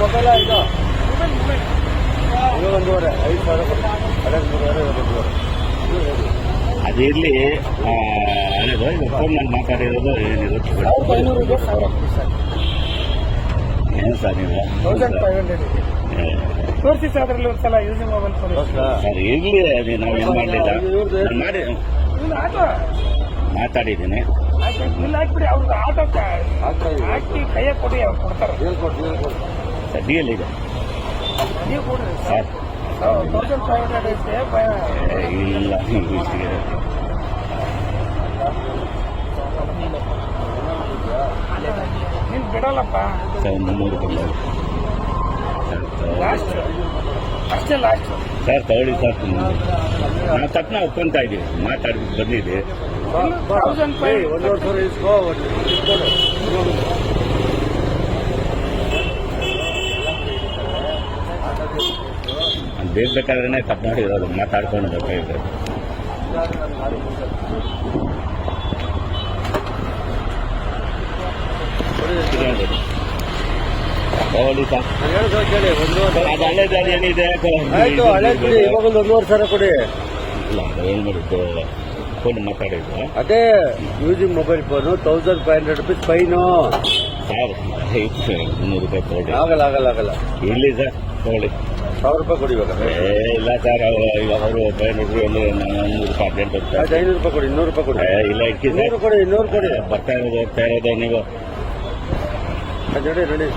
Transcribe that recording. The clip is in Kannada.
ಮೊಬೈಲ ಇದು ಒಂದೂವರೆ 5,000 ಹಳೆದು 3,500 ಅದಿರಲಿ. ಹಳೆದು ಈಗ ಫೋನಲ್ಲಿ ಮಾತಾಡಿರೋದು ಏನಿರುತ್ತೆ ಏನು ಸರ್ ನೀವು 1500 ತೋರಿಸಿ ಸರ್. ಅದರಲ್ಲಿ ಒಂದು ಸಲ ಯೂಸ್ ಮೊಬೈಲ್ ಸರ್ ಇರಲಿ, ಅದು ನಾವು ಏನು ಮಾಡಲಿಲ್ಲ. ಮಾಡಿ ಮಾತಾಡಿದ್ದೀನಿ. ಬಿಲ್ ಹಾಕ್ಬಿಡಿ. ಅವ್ರಿಗೆ ಆಟೋ ಹಾಕಿ ಕೈಯಾಗ ಕೊಡಿ, ಅವ್ರು ಕೊಡ್ತಾರೆ. ಸರ್ ಡಿ ಎಲ್ ಇದೆ ನೀವು ಕೊಡ್ರಿ ಸರ್. 1500 ಐತೆ. ಇಲ್ಲ ನೀನು ಬಿಡಲ್ಲಪ್ಪ ಸರ್. 300 ರೂಪಾಯಿ ಲಾಸ್ಟ್, ಅಷ್ಟೇ ಲಾಸ್ಟ್ ಸರ್. ತಗೊಳ್ಳಿ ಸರ್. ನಾವು ತಪ್ಪನ ಒಪ್ಕೊಂತ ಇದ್ದೀವಿ, ಮಾತಾಡ್ಬಿಟ್ಟು ಬಂದಿದೆ. 1500 ಇಸ್ಕೋ. ಬೇಕಾದ್ರೆ ತಪ್ಪು ಮಾಡಿರೋದು, ಮಾತಾಡ್ಕೊಂಡು ಬೇಕಾಗಿದ್ರೆ. ತಗೊಳ್ಳಿ ಸರ್. ಅದು ಹಳೆ ದಾರಿ ಏನಿದೆ ಇವಾಗ 1,500 ಕೊಡಿ. ಇಲ್ಲ ಏನು ಮಾಡಿದ್ದು, ಫೋನ್ ಮಾತಾಡಿದ್ದು. ಅದೇ using mobile phone 1500 rupees fine. Sir 300 ರೂಪಾಯಿ ತಗೊಳ್ಳಿ. ಆಗಲ್ಲ ಇಲ್ಲಿ ಸರ್ ತಗೊಳ್ಳಿ. 1000 ರೂಪಾಯಿ ಕೊಡಿ ಇವಾಗ. ಇಲ್ಲ ಸರ್, ಇವಾಗ ಅವರು 500 100 ರೂಪಾಯಿ ಅರ್ಜೆಂಟ್ ಹೋಗ್ತಾರೆ. 500 ರೂಪಾಯಿ ಕೊಡಿ, 200 ರೂಪಾಯಿ ಕೊಡಿ. ಇಲ್ಲ ಇಕ್ಕಿ ಸರ್. 200 ಕೊಡಿ. ಬರ್ತಾ ಇರೋದು ಹೋಗ್ತಾ ಇರೋದು ನೀವು ರೆಡಿ